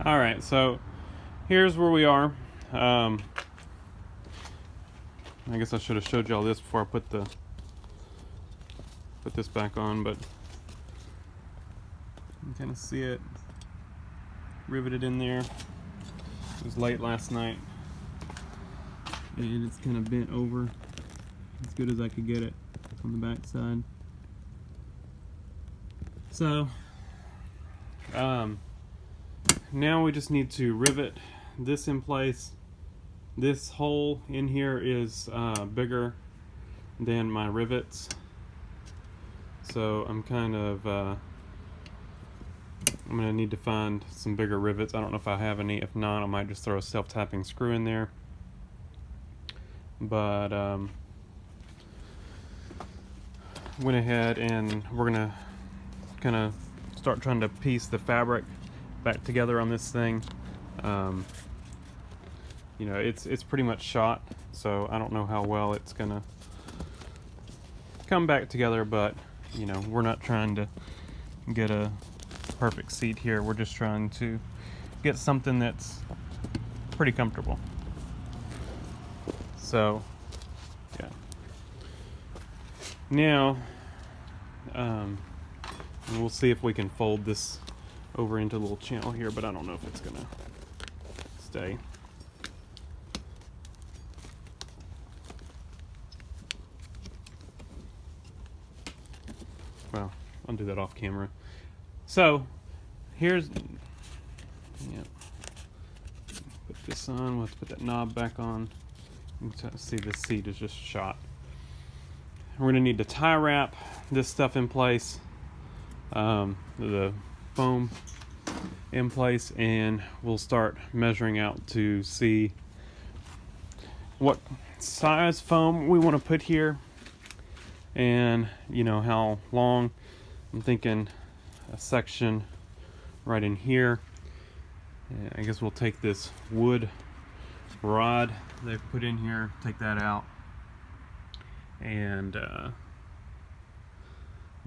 Alright, so here's where we are. I guess I should have showed y'all this before I put this back on, but you can kind of see it riveted in there. It was late last night and it's kind of bent over as good as I could get it on the back side. So now we just need to rivet this in place. This hole in here is bigger than my rivets, so I'm kind of I'm gonna need to find some bigger rivets. I don't know if I have any. If not, I might just throw a self-tapping screw in there. But went ahead and we're gonna kind of start trying to piece the fabric back together on this thing. You know, it's pretty much shot, so I don't know how well it's gonna come back together, but you know, we're not trying to get a perfect seat here. We're just trying to get something that's pretty comfortable. So yeah, now we'll see if we can fold this over into a little channel here, but I don't know if it's gonna stay. Well, I'll do that off camera. So here's, yeah, put this on. We'll have to put that knob back on. You can see the seat is just shot. We're gonna need to tie wrap this stuff in place, the foam in place, and we'll start measuring out to see what size foam we want to put here, and you know how long. I'm thinking a section right in here. I guess we'll take this wood rod they've put in here, take that out, and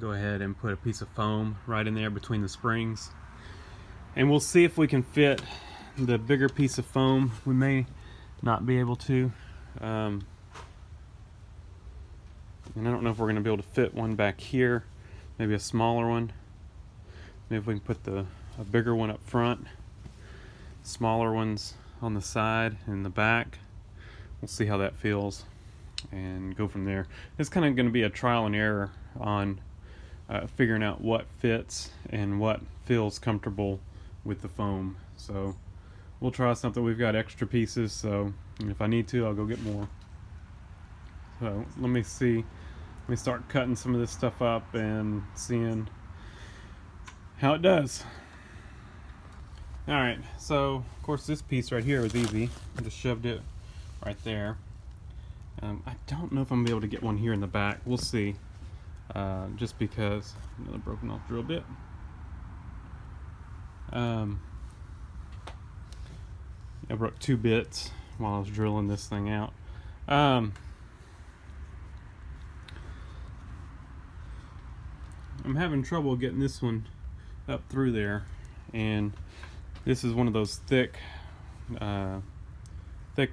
go ahead and put a piece of foam right in there between the springs, and we'll see if we can fit the bigger piece of foam. We may not be able to, and I don't know if we're going to be able to fit one back here, maybe a smaller one. Maybe we can put a bigger one up front, smaller ones on the side and the back. We'll see how that feels and go from there. It's kind of going to be a trial and error on figuring out what fits and what feels comfortable with the foam. So we'll try something. We've got extra pieces, so if I need to, I'll go get more. So let me see. Let me start cutting some of this stuff up and seeing how it does. Alright, so of course this piece right here was easy. I just shoved it right there. I don't know if I'm gonna be able to get one here in the back. We'll see. Just because another broken off drill bit. I broke 2 bits while I was drilling this thing out. I'm having trouble getting this one up through there, and this is one of those thick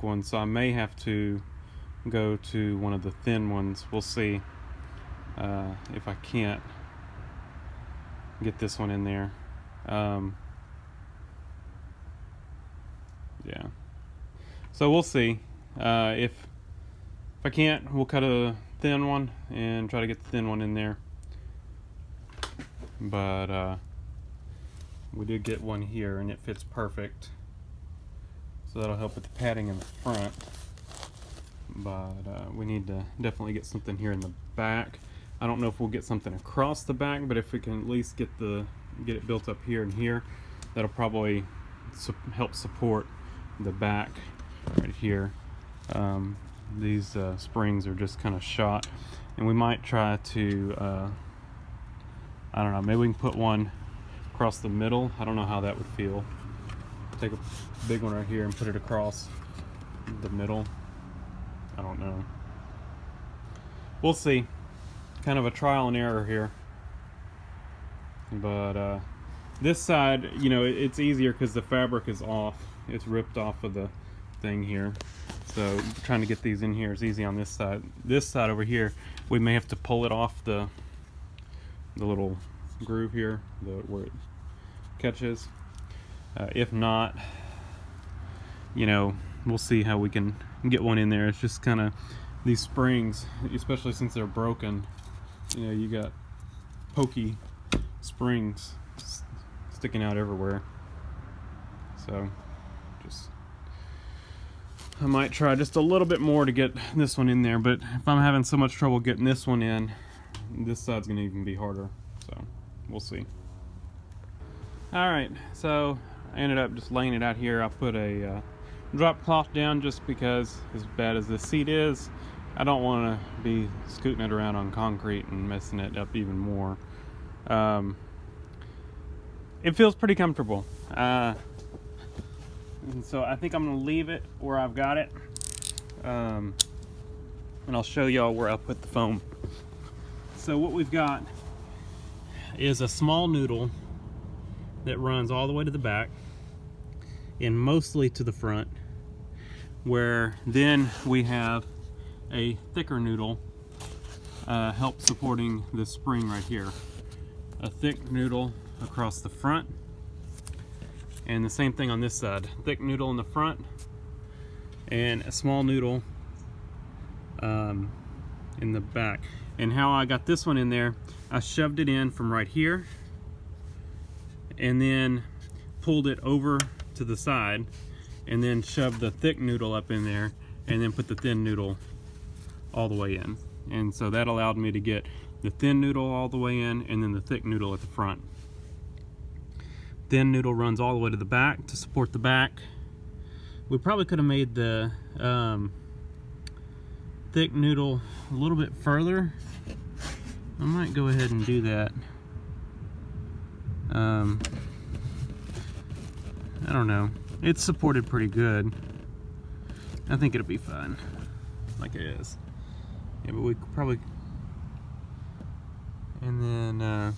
ones, so I may have to go to one of the thin ones. We'll see if I can't get this one in there. Yeah, so we'll see. If I can't, we'll cut a thin one and try to get the thin one in there. But we did get one here and it fits perfect, so that'll help with the padding in the front. But we need to definitely get something here in the back. I don't know if we'll get something across the back, but if we can at least get it built up here and here, that'll probably help support the back right here. These springs are just kind of shot, and we might try to I don't know, maybe we can put one across the middle. I don't know how that would feel. Take a big one right here and put it across the middle. I don't know. We'll see. Kind of a trial and error here. But This side, you know, it's easier because the fabric is off. It's ripped off of the thing here. So trying to get these in here is easy on this side. This side over here, we may have to pull it off the little groove here, where it catches. If not, you know, we'll see how we can get one in there. It's just kind of these springs, especially since they're broken. You know, you got pokey springs sticking out everywhere. So I might try just a little bit more to get this one in there, but if I'm having so much trouble getting this one in, this side's gonna even be harder. So we'll see. All right, so I ended up just laying it out here. I put a drop cloth down just because, as bad as this seat is, I don't want to be scooting it around on concrete and messing it up even more. It feels pretty comfortable. And so I think I'm going to leave it where I've got it. And I'll show y'all where I'll put the foam. So what we've got is a small noodle that runs all the way to the back and mostly to the front, where then we have a thicker noodle help supporting the spring right here. A thick noodle across the front, and the same thing on this side. Thick noodle in the front and a small noodle in the back. And how I got this one in there, I shoved it in from right here and then pulled it over to the side and then shoved the thick noodle up in there and then put the thin noodle all the way in. And so that allowed me to get the thin noodle all the way in and then the thick noodle at the front. Thin noodle runs all the way to the back to support the back. We probably could have made the thick noodle a little bit further. I might go ahead and do that. I don't know. It's supported pretty good. I think it'll be fine, like it is. Yeah, but we could probably, and then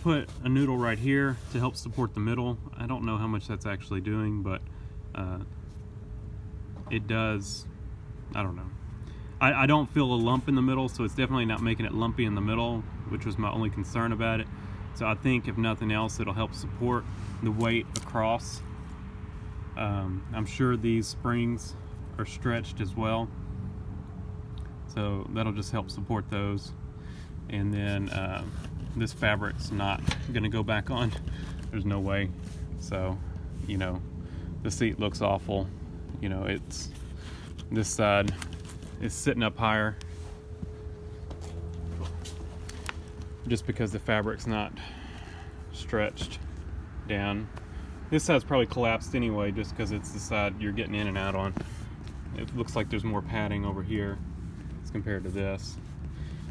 put a noodle right here to help support the middle. I don't know how much that's actually doing, but it does. I don't know. I don't feel a lump in the middle, so it's definitely not making it lumpy in the middle, which was my only concern about it. So I think if nothing else, it'll help support the weight across. I'm sure these springs are stretched as well, so that'll just help support those. And then this fabric's not gonna go back on. There's no way. So, you know, the seat looks awful. You know, it's, this side is sitting up higher just because the fabric's not stretched down. This side's probably collapsed anyway, just because it's the side you're getting in and out on. It looks like there's more padding over here as compared to this.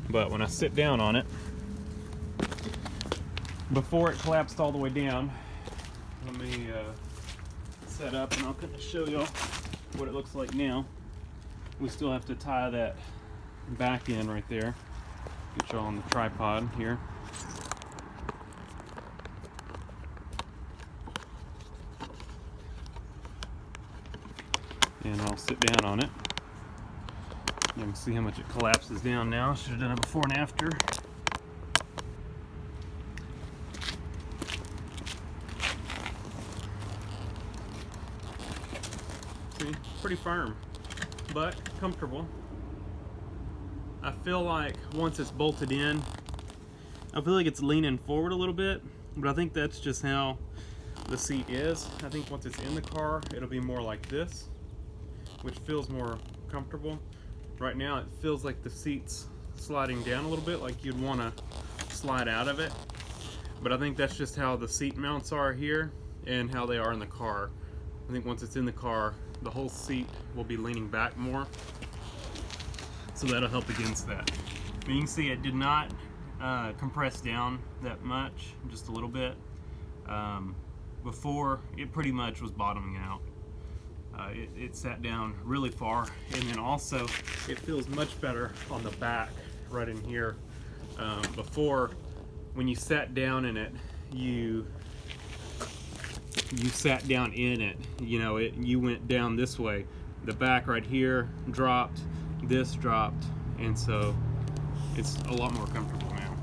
But when I sit down on it, before it collapsed all the way down, let me set up and I'll kind of show y'all what it looks like now. We still have to tie that back in right there. Get y'all on the tripod here. And I'll sit down on it. You can see how much it collapses down now. Should have done it before and after. See, pretty firm, but comfortable. I feel like once it's bolted in, I feel like it's leaning forward a little bit, but I think that's just how the seat is. I think once it's in the car, it'll be more like this, which feels more comfortable. Right now it feels like the seat's sliding down a little bit, like you'd want to slide out of it. But I think that's just how the seat mounts are here and how they are in the car. I think once it's in the car, the whole seat will be leaning back more. So that'll help against that. But you can see it did not compress down that much, just a little bit. Before, it pretty much was bottoming out. It sat down really far, and then also it feels much better on the back right in here. Before, when you sat down in it, you sat down in it, you know, you went down this way. The back right here dropped, this dropped, and so it's a lot more comfortable now.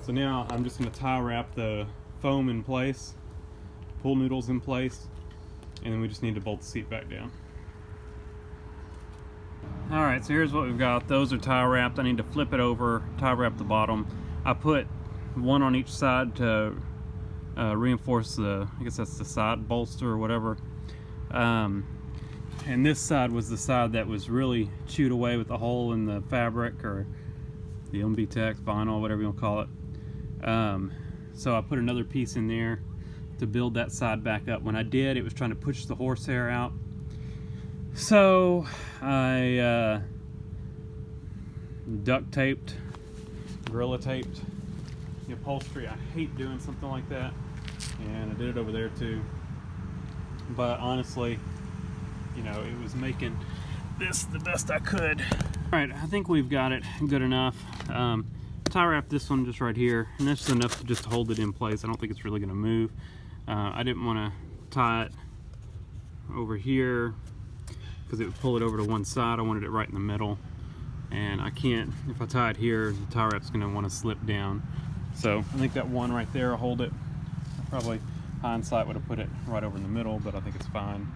So now I'm just going to tie wrap the foam in place, pull noodles in place, and then we just need to bolt the seat back down. Alright, so here's what we've got. Those are tie wrapped. I need to flip it over, tie wrap the bottom. I put one on each side to reinforce the, I guess that's the side bolster or whatever. And this side was the side that was really chewed away with the hole in the fabric, or the MBTEX, vinyl, whatever you want to call it. So I put another piece in there to build that side back up. When I did, it was trying to push the horsehair out. So I duct taped, Gorilla taped the upholstery. I hate doing something like that, and I did it over there too. But honestly, you know, it was making this the best I could. All right, I think we've got it good enough. Tie wrap this one just right here, and that's just enough to just hold it in place. I don't think it's really going to move. I didn't want to tie it over here because it would pull it over to one side. I wanted it right in the middle, and I can't, if I tie it here, the tie wrap's going to want to slip down. So I think that one right there will hold it. I probably, hindsight, would have put it right over in the middle, but I think it's fine.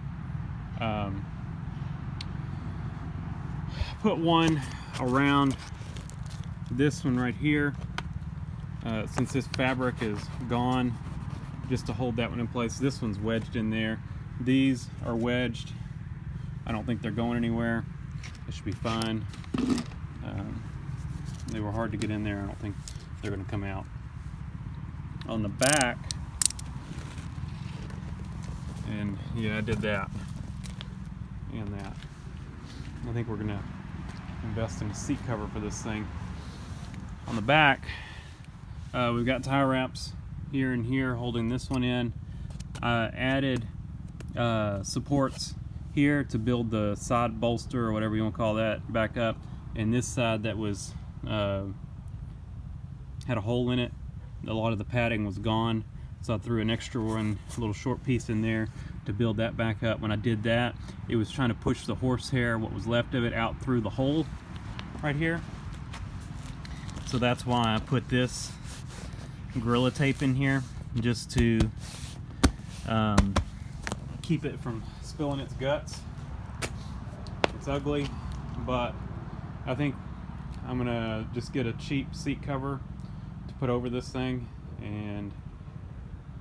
Put one around this one right here, since this fabric is gone, just to hold that one in place. This one's wedged in there. These are wedged. I don't think they're going anywhere. It should be fine. They were hard to get in there. I don't think they're going to come out. On the back, and yeah, I did that and that. I think we're going to invest in a seat cover for this thing. On the back, we've got tie wraps here and here holding this one in. Added supports here to build the side bolster, or whatever you want to call that, back up. And this side that was had a hole in it, a lot of the padding was gone, so I threw an extra one, a little short piece in there to build that back up. When I did that, it was trying to push the horsehair, what was left of it, out through the hole right here. So that's why I put this Gorilla tape in here, just to keep it from spilling its guts. It's ugly, but I think I'm gonna just get a cheap seat cover to put over this thing, and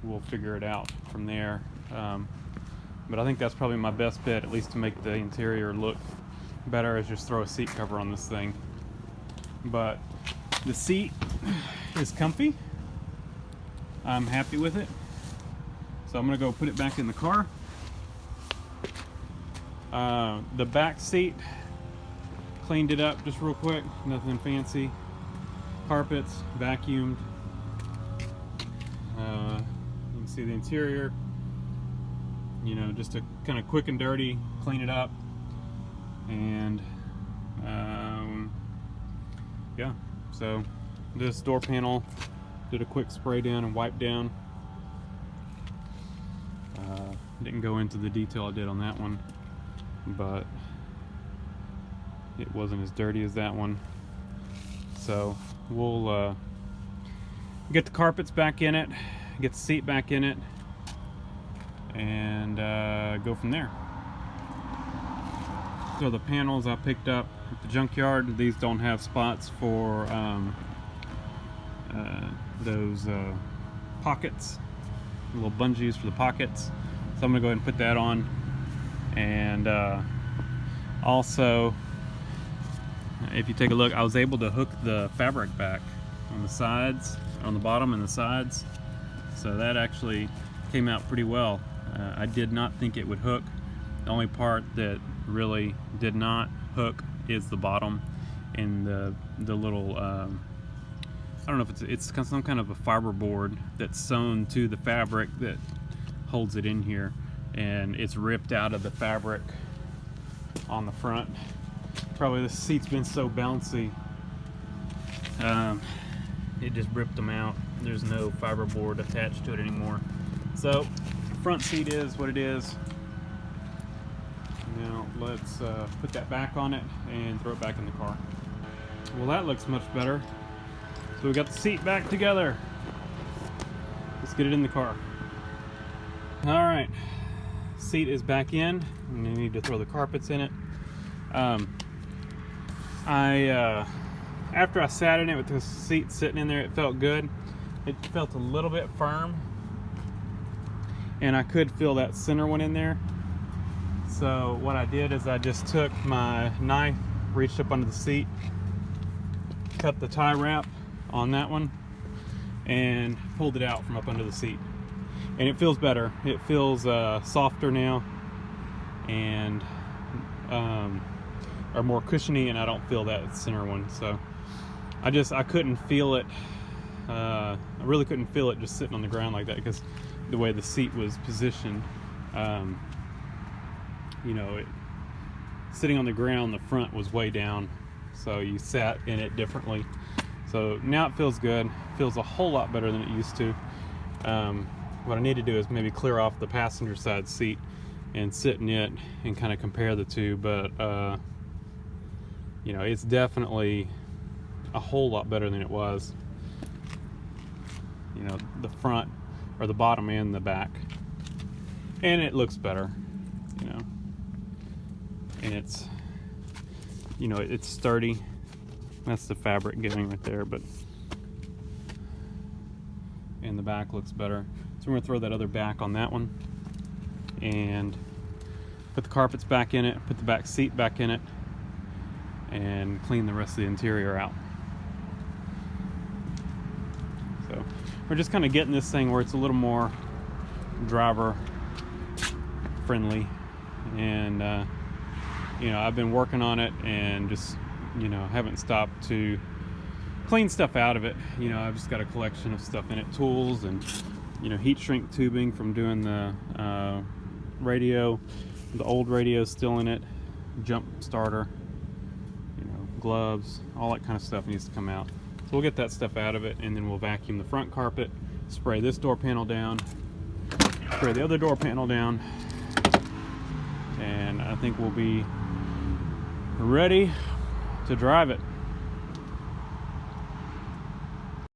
we'll figure it out from there. But I think that's probably my best bet, at least to make the interior look better, is just throw a seat cover on this thing. But the seat is comfy. I'm happy with it. So I'm gonna go put it back in the car. The back seat, cleaned it up just real quick, nothing fancy. Carpets, vacuumed. You can see the interior, you know, just a kind of quick and dirty, clean it up. And yeah, so this door panel, did a quick spray down and wipe down. Didn't go into the detail I did on that one, but it wasn't as dirty as that one. So we'll get the carpets back in it, get the seat back in it, and go from there. So the panels I picked up at the junkyard, these don't have spots for those pockets, little bungees for the pockets. So I'm gonna go ahead and put that on. And also, if you take a look, I was able to hook the fabric back on the sides, on the bottom and the sides. So that actually came out pretty well. I did not think it would hook. The only part that really did not hook is the bottom, and the little I don't know if it's some kind of a fiber board that's sewn to the fabric that holds it in here, and it's ripped out of the fabric on the front. Probably the seat's been so bouncy It just ripped them out. There's no fiberboard attached to it anymore. So front seat is what it is. Now let's put that back on it and throw it back in the car. Well, that looks much better. So we got the seat back together. Let's get it in the car. All right, seat is back in. And I need to throw the carpets in it. After I sat in it with the seat sitting in there, it felt good. It felt a little bit firm, and I could feel that center one in there. So what I did is I just took my knife, reached up under the seat, cut the tie wrap on that one, and pulled it out from up under the seat. And it feels better. It feels softer now, and are more cushiony, and I don't feel that center one. So I couldn't feel it. I really couldn't feel it just sitting on the ground like that, because the way the seat was positioned. You know, sitting on the ground, the front was way down, so you sat in it differently. So now it feels good. It feels a whole lot better than it used to. What I need to do is maybe clear off the passenger side seat and sit in it and kind of compare the two. But you know, it's definitely a whole lot better than it was. You know, the front, or the bottom and the back, and it looks better. You know, and it's, you know, it's sturdy. That's the fabric getting right there, but and the back looks better. So we're gonna throw that other back on that one and put the carpets back in it, put the back seat back in it, and clean the rest of the interior out. So we're just kind of getting this thing where it's a little more driver friendly, and you know, I've been working on it and just, you know, haven't stopped to clean stuff out of it. You know, I've just got a collection of stuff in it, tools and, you know, heat shrink tubing from doing the radio. The old radio still in it, jump starter, you know, gloves, all that kind of stuff needs to come out. So we'll get that stuff out of it, and then we'll vacuum the front carpet, spray this door panel down, spray the other door panel down, and I think we'll be ready to drive it.